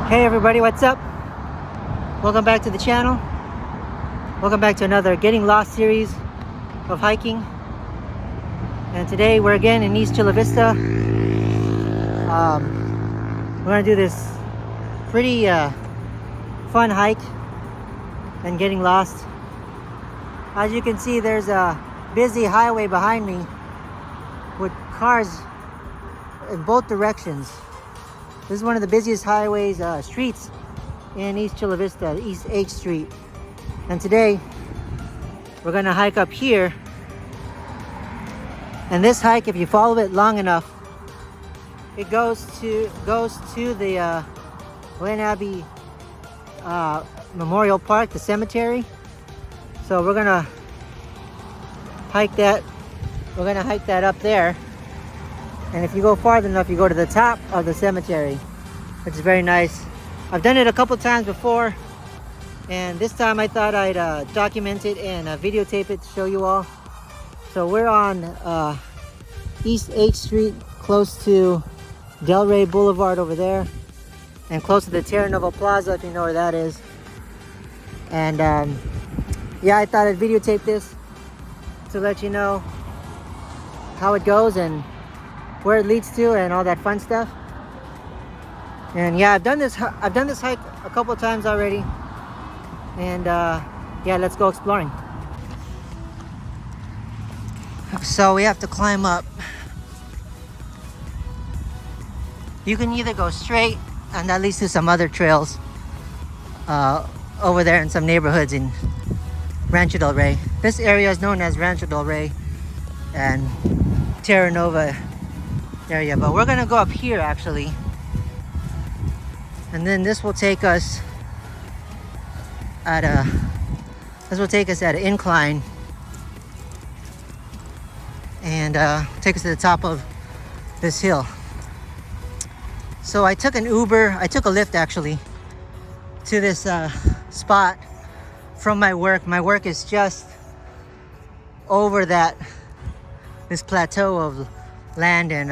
Hey everybody, what's up? Welcome back to the channel. Welcome back to another Getting Lost series of hiking. And today we're again in East Chula Vista. We're gonna do this pretty fun hike and getting lost. As you can see, there's a busy highway behind me with cars in both directions. This is one of the busiest highways, streets in East Chula Vista, East H Street. And today, we're gonna hike up here. And this hike, if you follow it long enough, it goes to the Glenn Abbey Memorial Park, the cemetery. So we're gonna hike that. We're gonna hike that up there. And if you go farther enough, you go to the top of the cemetery, which is very nice. I've done it a couple times before, and this time I thought I'd document it and videotape it to show you all. So we're on East H Street, close to Rey Blvd over there, and close to the Terra Nova Plaza, if you know where that is. And yeah, I thought I'd videotape this to let you know how it goes and where it leads to and all that fun stuff. And yeah, I've done this hike a couple of times already. And yeah, let's go exploring. So we have to climb up. You can either go straight, and that leads to some other trails over there in some neighborhoods in Rancho del Rey. This area is known as Rancho del Rey and Terra Nova area, but we're gonna go up here actually, and then this will take us at an incline and take us to the top of this hill. So I took a Lyft actually to this spot from my work. My work is just over this plateau of land and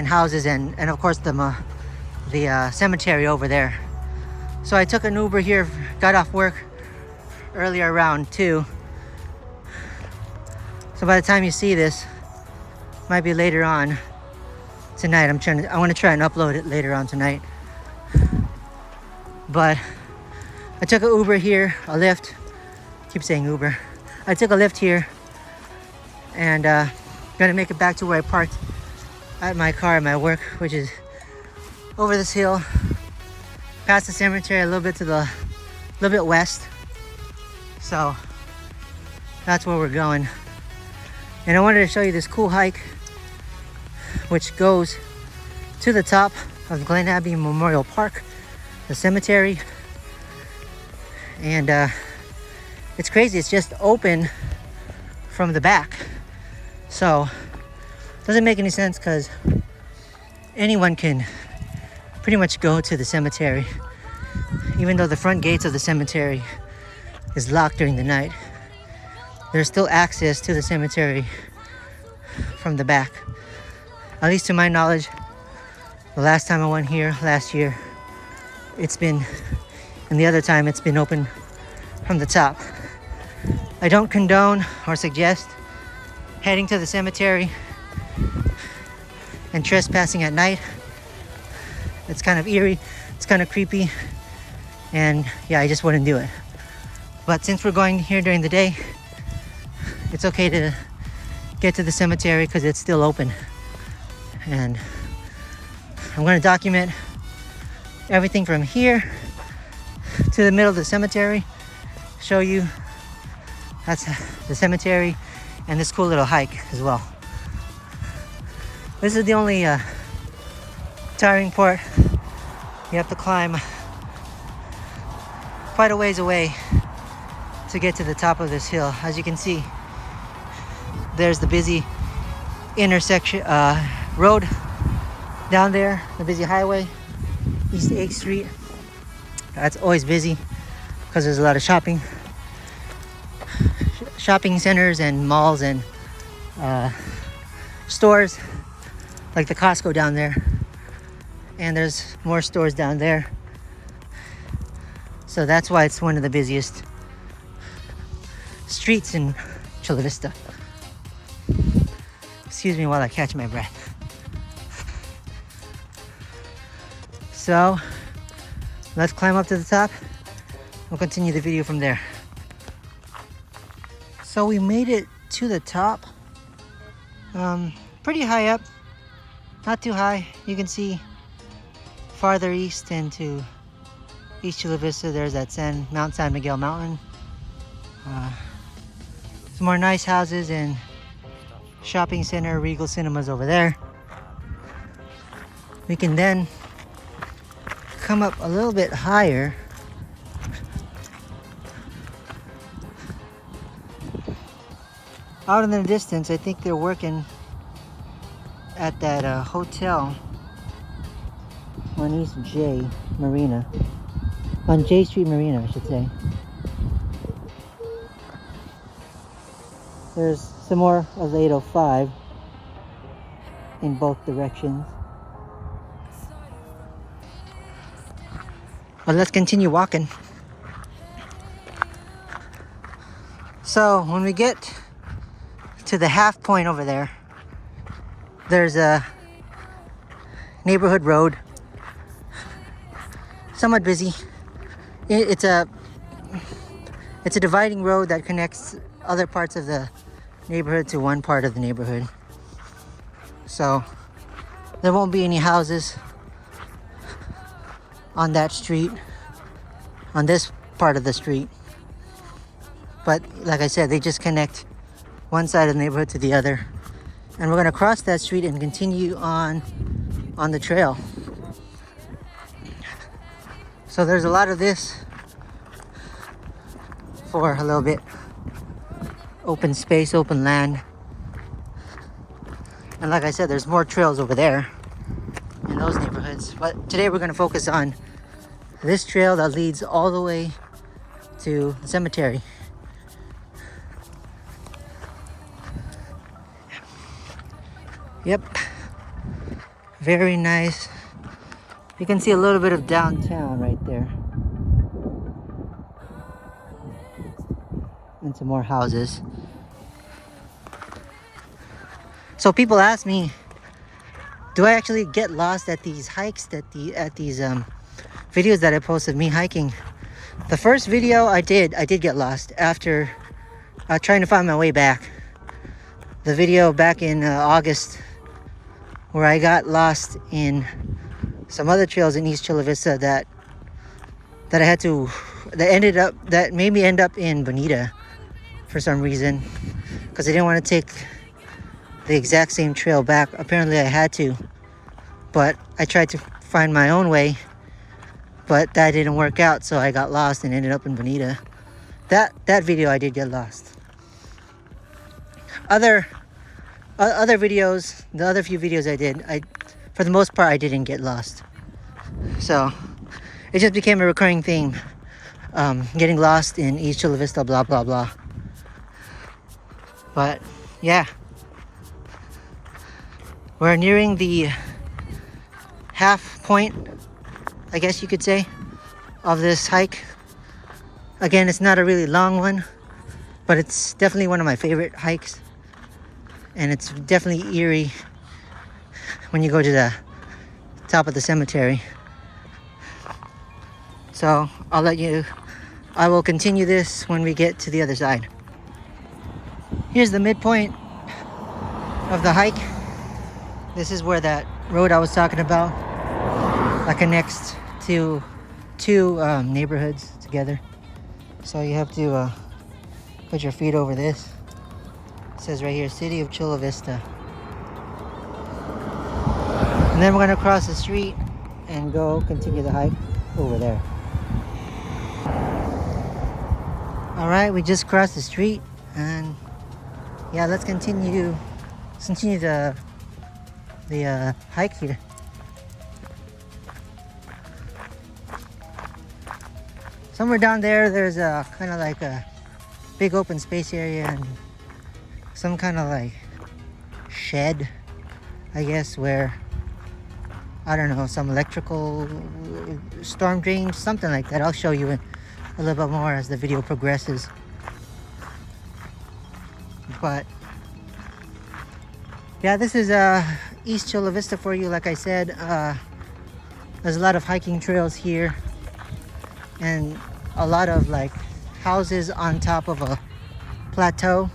houses and of course the cemetery over there. So I took an Uber here, got off work earlier around 2. So by the time you see this, might be later on tonight. I want to try and upload it later on tonight. But I took an Uber here, a Lyft. Keep saying Uber. I took a Lyft here. And gonna make it back to where I parked at my car at my work, which is over this hill, past the cemetery, a little bit west. So that's where we're going. And I wanted to show you this cool hike, which goes to the top of Glenn Abbey Memorial Park, the cemetery. And it's crazy. It's just open from the back. So it doesn't make any sense because anyone can pretty much go to the cemetery, even though the front gates of the cemetery is locked during the night. There's still access to the cemetery from the back. At least to my knowledge, the last time I went here last year, and the other time it's been open from the top. I don't condone or suggest heading to the cemetery and trespassing at night. It's kind of eerie, it's kind of creepy, and yeah, I just wouldn't do it. But since we're going here during the day, it's okay to get to the cemetery because it's still open. And I'm going to document everything from here to the middle of the cemetery, show you that's the cemetery and this cool little hike as well. This is the only tiring part. You have to climb quite a ways away to get to the top of this hill. As you can see, there's the busy intersection road down there, the busy highway, East 8th Street. That's always busy because there's a lot of shopping centers and malls and stores like the Costco down there. and there's more stores down there. So that's why it's one of the busiest streets in Chula Vista. Excuse me while I catch my breath. So let's climb up to the top. We'll continue the video from there. So we made it to the top. Pretty high up, not too high. You can see farther east into East Chula Vista, there's that Mount San Miguel Mountain. Some more nice houses and shopping center, Regal Cinemas over there. We can then come up a little bit higher. Out in the distance, I think they're working at that hotel on East J Marina. On J Street Marina, I should say. There's some more of the 805 in both directions. But let's continue walking. So when we get to the half point over there, there's a neighborhood road. Somewhat busy. It's a dividing road that connects other parts of the neighborhood to one part of the neighborhood. So there won't be any houses on that street, on this part of the street. But like I said, they just connect one side of the neighborhood to the other. And we're gonna cross that street and continue on the trail. So there's a lot of this for a little bit. Open space, open land. And like I said, there's more trails over there in those neighborhoods. But today we're gonna focus on this trail that leads all the way to the cemetery. Yep, very nice. You can see a little bit of downtown right there. And some more houses. So people ask me, do I actually get lost at these hikes, at these videos that I posted me hiking? The first video I did get lost after trying to find my way back. The video back in August where I got lost in some other trails in East Chula Vista that made me end up in Bonita for some reason, because I didn't want to take the exact same trail back. Apparently I had to, but I tried to find my own way, but that didn't work out, so I got lost and ended up in Bonita. That video I did get lost. Other videos, the other few videos I did, for the most part I didn't get lost. So it just became a recurring theme, getting lost in East Chula Vista, blah blah blah. But yeah, we're nearing the half point, I guess you could say, of this hike. Again, it's not a really long one, but it's definitely one of my favorite hikes. And it's definitely eerie when you go to the top of the cemetery. So I will continue this when we get to the other side. Here's the midpoint of the hike. This is where that road I was talking about that connects to two neighborhoods together. So you have to put your feet over this. It says right here, City of Chula Vista. And then we're gonna cross the street and continue the hike over there. All right, we just crossed the street, and yeah, let's continue the hike here. Somewhere down there's a kind of like a big open space area and some kind of like shed, I guess, where I don't know, some electrical storm drains, something like that. I'll show you a little bit more as the video progresses. But yeah, this is East Chula Vista for you. Like I said, there's a lot of hiking trails here and a lot of like houses on top of a plateau,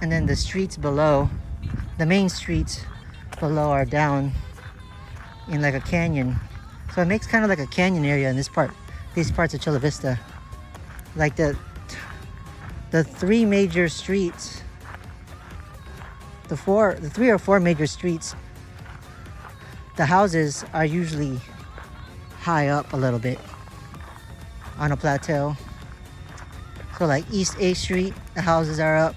and then the streets below, the main streets below, are down in like a canyon. So it makes kind of like a canyon area in these parts of Chula Vista. Like the three major streets, the three or four major streets, the houses are usually high up a little bit on a plateau. So like East A Street, the houses are up.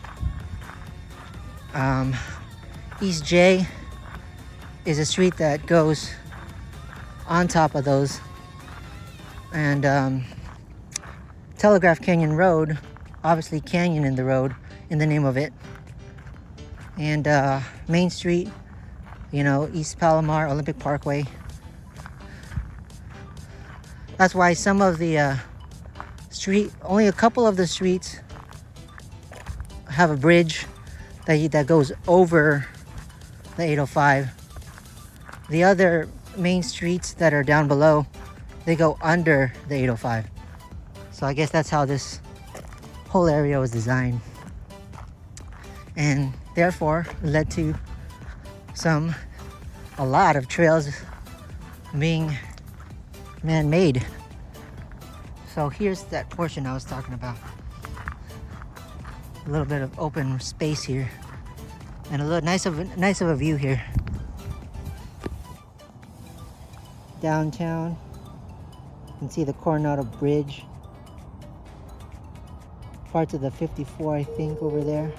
East J is a street that goes on top of those. And Telegraph Canyon Road, obviously canyon in the road, in the name of it. And Main Street, you know, East Palomar, Olympic Parkway. That's why some of the only a couple of the streets have a bridge that goes over the 805. The other main streets that are down below, they go under the 805. So I guess that's how this whole area was designed, and therefore led to a lot of trails being man-made. So here's that portion I was talking about. A little bit of open space here, and a little nice of a view here. Downtown, you can see the Coronado Bridge. Parts of the 54, I think, over there.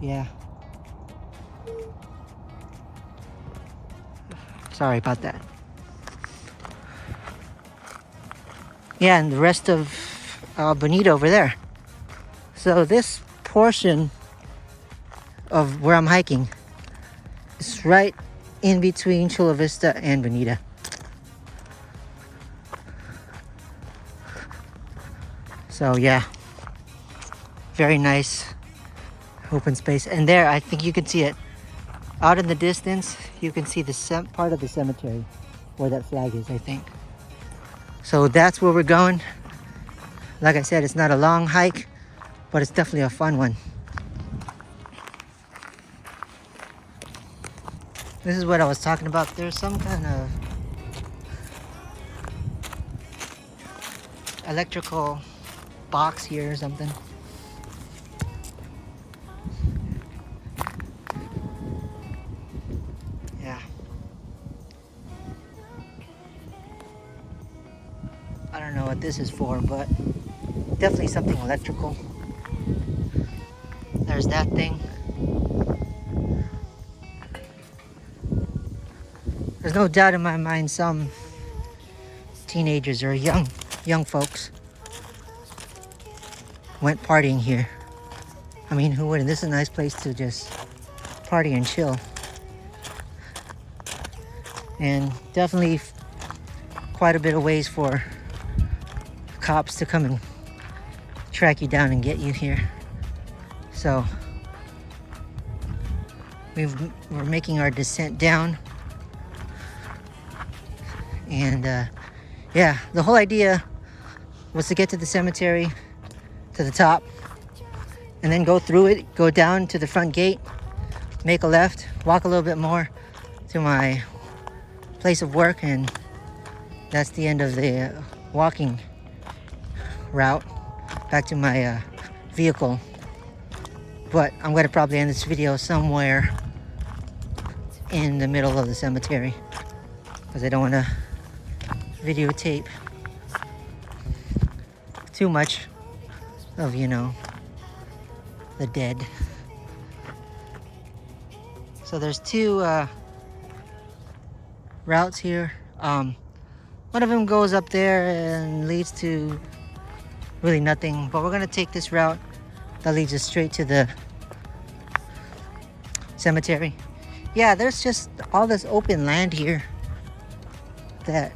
Yeah. Sorry about that. Yeah, and the rest of Bonita over there. So this portion of where I'm hiking is right in between Chula Vista and Bonita. So yeah, very nice open space. And there, I think you can see it out in the distance. You can see the part of the cemetery where that flag is, I think. So that's where we're going. Like I said, it's not a long hike, but it's definitely a fun one. This is what I was talking about. There's some kind of electrical box here or something. Yeah. I don't know what this is for, but definitely something electrical. There's that thing. There's no doubt in my mind some teenagers or young folks went partying here. I mean, who wouldn't? This is a nice place to just party and chill. And definitely quite a bit of ways for cops to come and track you down and get you here. So we're making our descent down. And yeah, the whole idea was to get to the cemetery, to the top, and then go through it, go down to the front gate, make a left, walk a little bit more to my place of work, and that's the end of the walking route back to my vehicle. But I'm going to probably end this video somewhere in the middle of the cemetery because I don't want to videotape too much of, you know, the dead. So there's two routes here. One of them goes up there and leads to really nothing, but we're gonna take this route that leads us straight to the cemetery. yeah, there's just all this open land here that,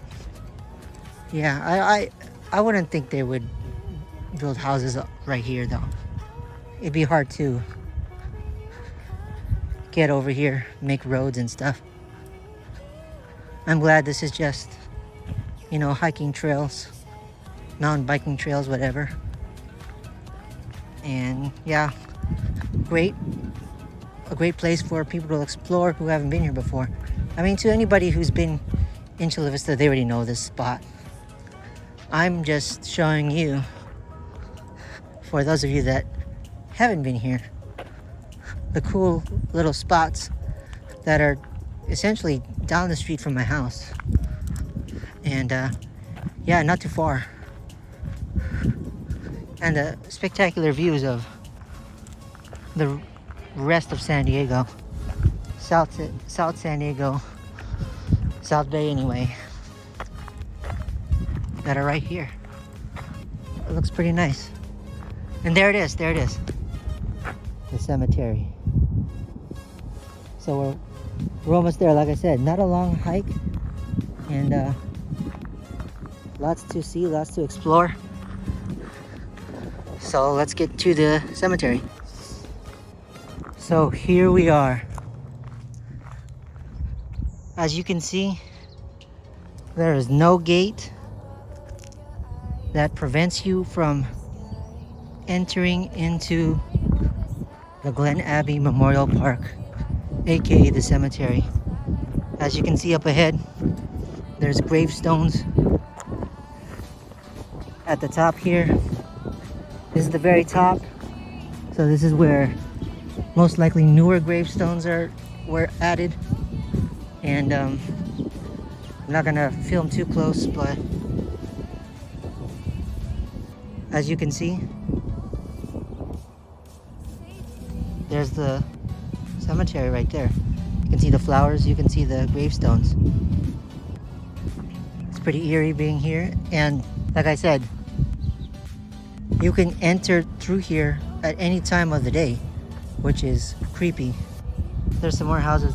yeah, I wouldn't think they would build houses right here though. It'd be hard to get over here, make roads and stuff. I'm glad this is just, you know, hiking trails, mountain biking trails, whatever. And yeah, a great place for people to explore who haven't been here before. I mean, to anybody who's been in Chula Vista, they already know this spot. I'm just showing you, for those of you that haven't been here, the cool little spots that are essentially down the street from my house. And yeah, not too far. And the spectacular views of the rest of San Diego, South San Diego, South Bay anyway, that are right here. It looks pretty nice. And there it is, the cemetery. So we're almost there. Like I said, not a long hike, and lots to see, lots to explore. So let's get to the cemetery. So here we are. As you can see, there is no gate that prevents you from entering into the Glenn Abbey Memorial Park, aka the cemetery. As you can see up ahead, there's gravestones at the top here. This is the very top, so this is where most likely newer gravestones were added. And I'm not gonna film too close, but as you can see, there's the cemetery right there. You can see the flowers, you can see the gravestones. It's pretty eerie being here, and like I said, you can enter through here at any time of the day, which is creepy. There's some more houses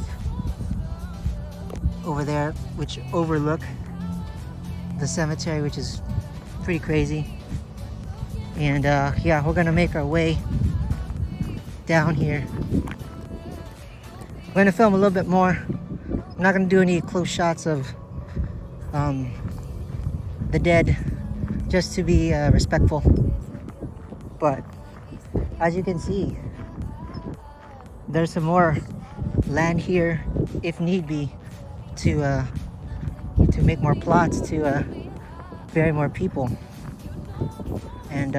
over there which overlook the cemetery, which is pretty crazy. And yeah, we're gonna make our way down here. I'm gonna film a little bit more. I'm not gonna do any close shots of the dead, just to be respectful. But as you can see, there's some more land here, if need be, to make more plots, to bury more people. And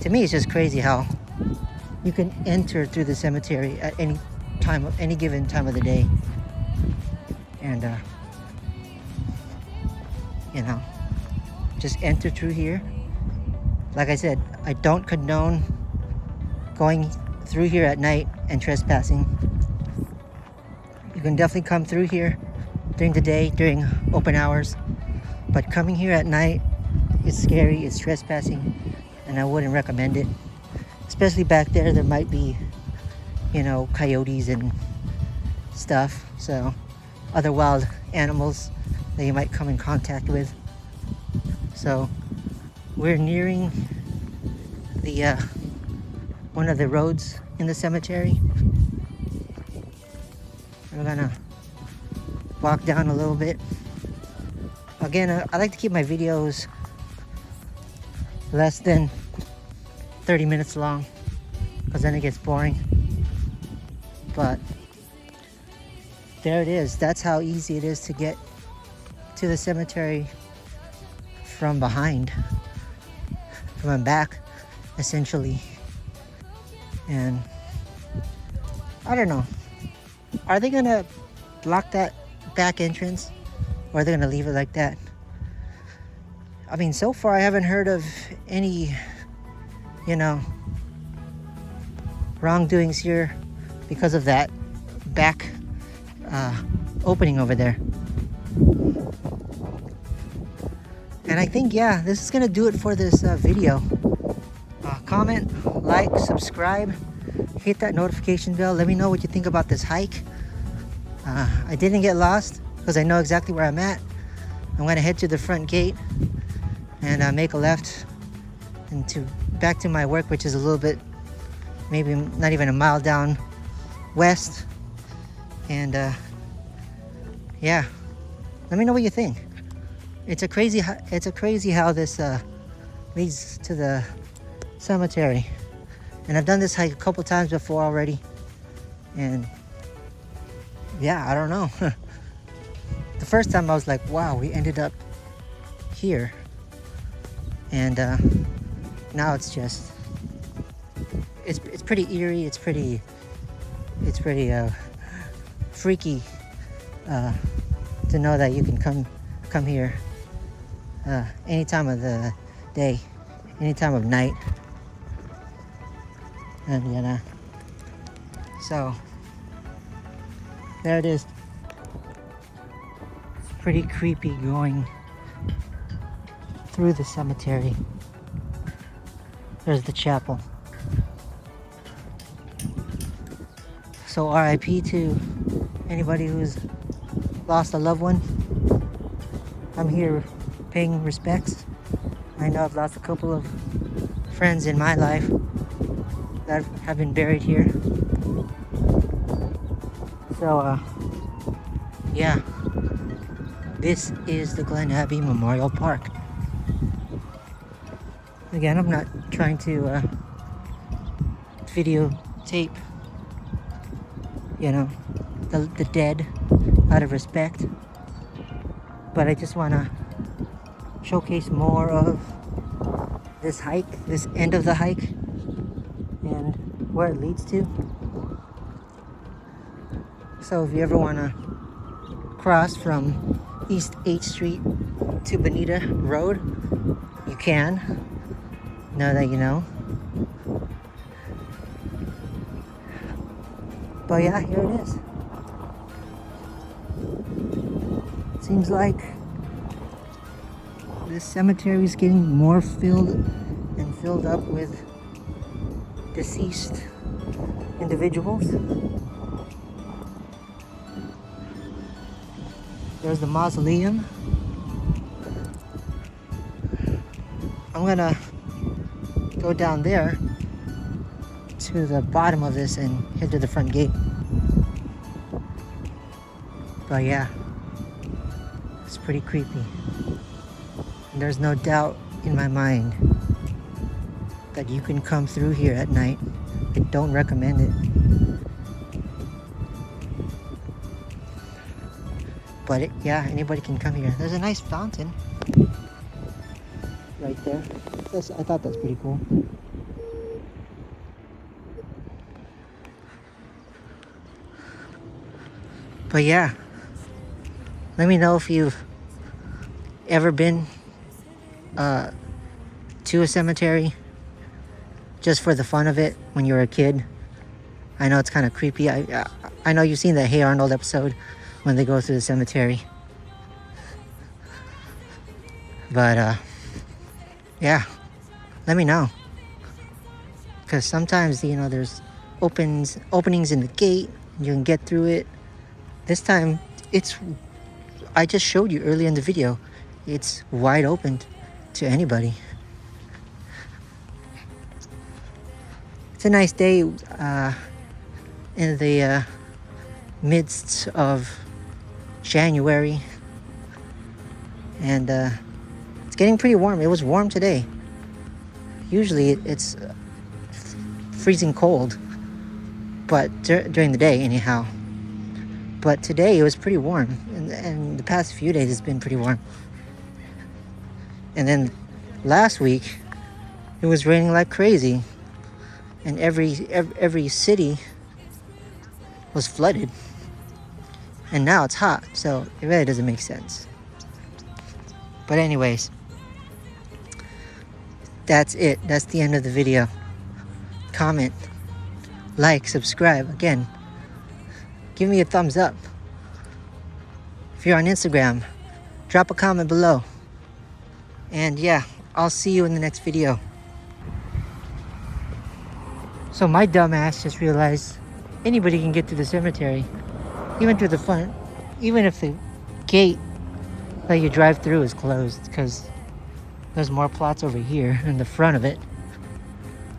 to me, it's just crazy how you can enter through the cemetery at any time, any given time of the day, and you know, just enter through here. Like I said, I don't condone going through here at night and trespassing. You can definitely come through here during the day, during open hours, but coming here at night, it's scary, it's trespassing, and I wouldn't recommend it. Especially back there might be, you know, coyotes and stuff, so other wild animals that you might come in contact with. So we're nearing the one of the roads in the cemetery. We're gonna walk down a little bit. Again, I like to keep my videos less than 30 minutes long, because then it gets boring. But there it is. That's how easy it is to get to the cemetery from behind, from the back, essentially. And I don't know, are they gonna block that back entrance, or are they gonna leave it like that? I mean, so far I haven't heard of any, you know, wrongdoings here because of that back opening over there. And I think, yeah, this is gonna do it for this video. Comment, like, subscribe, hit that notification bell. Let me know what you think about this hike. I didn't get lost because I know exactly where I'm at. I'm gonna head to the front gate and make a left and back to my work, which is a little bit, maybe not even a mile down west. And yeah, let me know what you think. It's a crazy how this leads to the cemetery. And I've done this hike a couple times before already, and yeah, I don't know. The first time I was like, wow, we ended up here. And now it's just, it's pretty eerie. It's pretty freaky to know that you can come here any time of the day, any time of night. And so there it is. It's pretty creepy going through the cemetery. There's the chapel. So RIP to anybody who's lost a loved one. I'm here paying respects. I know I've lost a couple of friends in my life that have been buried here. So yeah, this is the Glenn Abbey Memorial Park. Again, I'm not trying to videotape, you know, the dead out of respect, but I just want to showcase more of this hike, this end of the hike, and where it leads to. So if you ever want to cross from East 8th Street to Bonita Road, you can. Know that you know. But yeah, here it is. Seems like this cemetery is getting more filled up with deceased individuals. There's the mausoleum. I'm gonna go down there to the bottom of this and head to the front gate. But yeah, it's pretty creepy. And there's no doubt in my mind that you can come through here at night. I don't recommend it. But yeah, anybody can come here. There's a nice fountain right there. I thought that's pretty cool. But yeah, let me know if you've ever been to a cemetery just for the fun of it when you were a kid. I know it's kind of creepy. I know you've seen the Hey Arnold episode when they go through the cemetery. But yeah, let me know, because sometimes, you know, there's openings in the gate, you can get through it. This time I just showed you earlier in the video, it's wide open to anybody. It's a nice day in the midst of January, and it's getting pretty warm. It was warm today. Usually it's freezing cold, but during the day anyhow. But today it was pretty warm, and the past few days it's been pretty warm. And then last week it was raining like crazy, and every city was flooded. And now it's hot, so it really doesn't make sense. But anyways, that's it. That's the end of the video. Comment, like, subscribe. Again, give me a thumbs up. If you're on Instagram, drop a comment below. And yeah, I'll see you in the next video. So my dumbass just realized anybody can get to the cemetery, even to the front, even if the gate that you drive through is closed, because there's more plots over here in the front of it.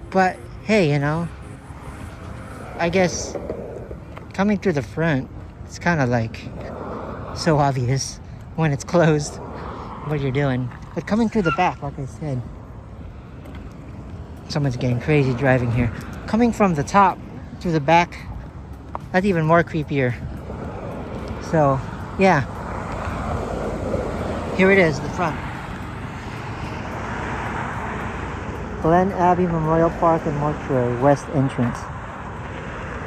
But hey, you know, I guess coming through the front, it's kind of like so obvious when it's closed what you're doing. But coming through the back, like I said, someone's getting crazy driving here. Coming from the top through the back, that's even more creepier. So yeah, here it is, the front. Glenn Abbey Memorial Park and Mortuary, west entrance.